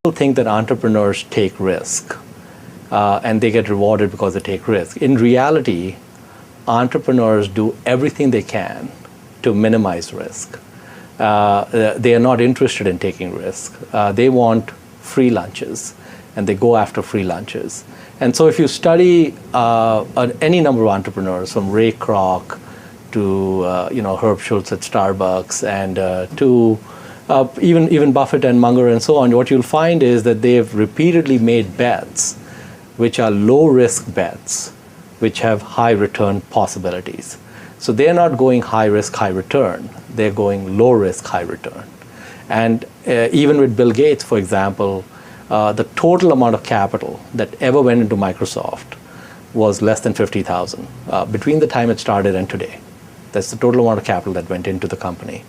People think that entrepreneurs take risk and they get rewarded because they take risk. In reality, entrepreneurs do everything they can to minimize risk. They are not interested in taking risk. They want free lunches, and they go after free lunches. And so if you study any number of entrepreneurs, from Ray Kroc to Herb Schultz at Starbucks, and to even Buffett and Munger and so on, what you'll find is that they've repeatedly made bets which are low-risk bets, which have high return possibilities. So they're not going high risk, high return. They're going low risk, high return. And even with Bill Gates, for example, the total amount of capital that ever went into Microsoft was less than 50,000 between the time it started and today. That's the total amount of capital that went into the company.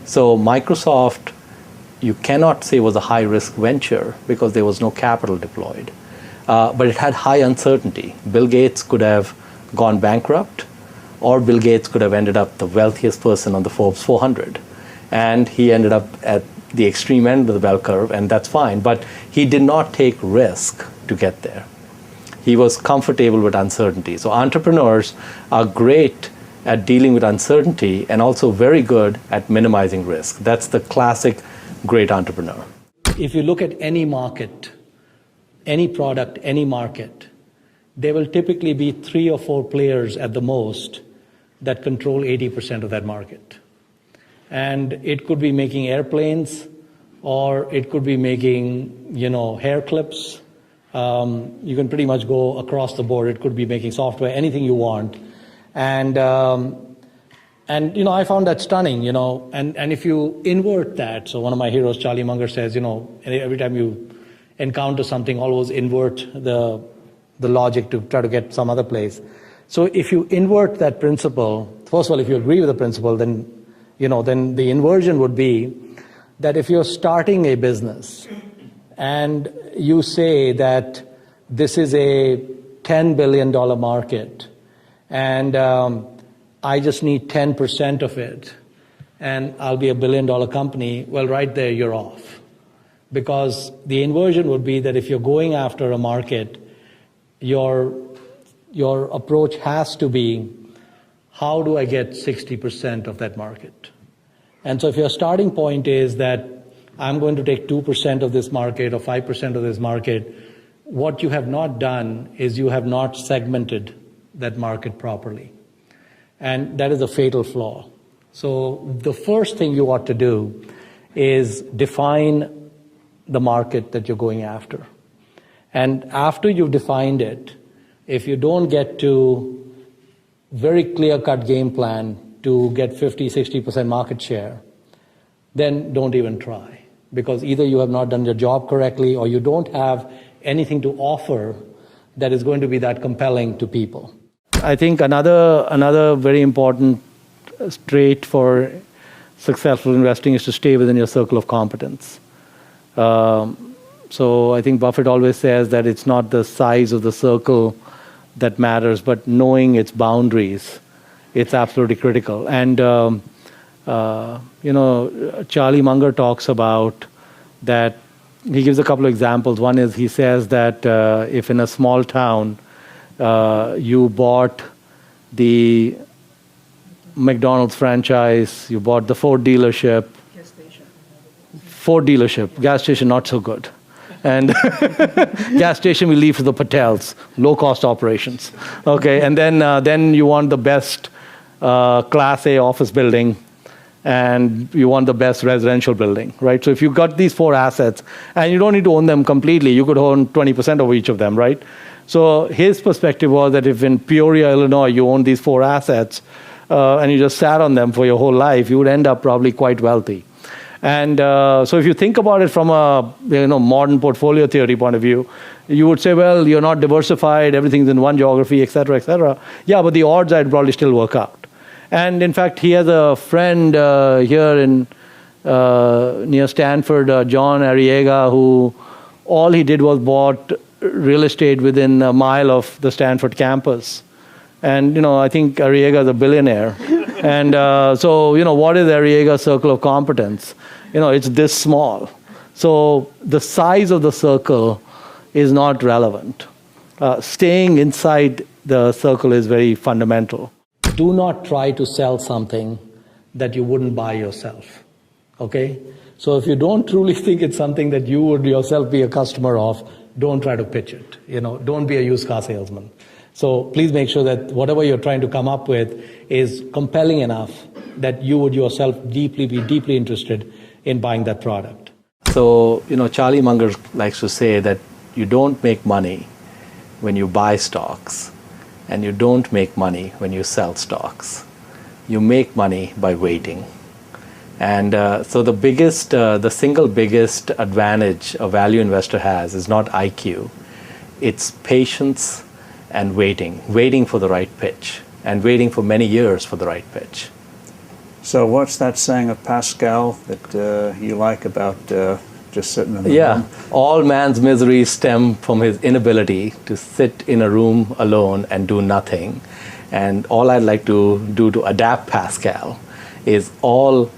So Microsoft, you cannot say was a high risk venture because there was no capital deployed. But it had high uncertainty. Bill Gates could have gone bankrupt, or Bill Gates could have ended up the wealthiest person on the Forbes 400. And he ended up at the extreme end of the bell curve, and that's fine. But he did not take risk to get there. He was comfortable with uncertainty. So entrepreneurs are great at dealing with uncertainty and also very good at minimizing risk. That's the classic great entrepreneur. If you look at any market, any product, any market, there will typically be 3 or 4 players at the most that control 80% of that market. And it could be making airplanes, or it could be making, hair clips. You can pretty much go across the board. It could be making software, anything you want. And I found that stunning, and if you invert that, so one of my heroes, Charlie Munger, says, every time you encounter something, always invert the logic to try to get some other place. So if you invert that principle, first of all, if you agree with the principle, then the inversion would be that if you're starting a business and you say that this is a $10 billion market and I just need 10% of it and I'll be a $1 billion company, well, right there you're off. Because the inversion would be that if you're going after a market, your approach has to be, how do I get 60% of that market? And so if your starting point is that I'm going to take 2% of this market or 5% of this market, what you have not done is you have not segmented that market properly. And that is a fatal flaw. So the first thing you ought to do is define the market that you're going after. And after you've defined it, if you don't get to very clear-cut game plan to get 50, 60% market share, then don't even try. Because either you have not done your job correctly or you don't have anything to offer that is going to be that compelling to people. I think another very important trait for successful investing is to stay within your circle of competence. So I think Buffett always says that it's not the size of the circle that matters, but knowing its boundaries. It's absolutely critical. And, Charlie Munger talks about that. He gives a couple of examples. One is he says that if in a small town you bought the McDonald's franchise, you bought the Ford dealership. Ford dealership, gas station not so good. And gas station we leave to the Patels, low-cost operations. Okay, and then you want the best Class A office building, and you want the best residential building, right? So if you got these 4 assets, and you don't need to own them completely, you could own 20% of each of them, right? So his perspective was that if in Peoria, Illinois, you own these 4 assets, and you just sat on them for your whole life, you would end up probably quite wealthy. And so if you think about it from a modern portfolio theory point of view, you would say, well, you're not diversified, everything's in one geography, et cetera, et cetera. Yeah, but the odds I'd probably still work out. And in fact, he has a friend here in near Stanford, John Arriaga, who all he did was bought real estate within a mile of the Stanford campus. And I think Arriaga is a billionaire. And so, what is Arriaga's circle of competence? It's this small. So the size of the circle is not relevant. Staying inside the circle is very fundamental. Do not try to sell something that you wouldn't buy yourself, okay? So if you don't truly think it's something that you would yourself be a customer of, don't try to pitch it. Don't be a used car salesman. So please make sure that whatever you're trying to come up with is compelling enough that you would yourself be deeply interested in buying that product. So, Charlie Munger likes to say that you don't make money when you buy stocks, and you don't make money when you sell stocks. You make money by waiting. And so the single biggest advantage a value investor has is not IQ. It's patience and waiting for the right pitch, and waiting for many years for the right pitch. So what's that saying of Pascal that you like about just sitting in the room? All man's miseries stem from his inability to sit in a room alone and do nothing. And all I'd like to do to adapt Pascal is all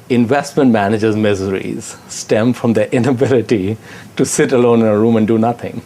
investment managers' miseries stem from their inability to sit alone in a room and do nothing.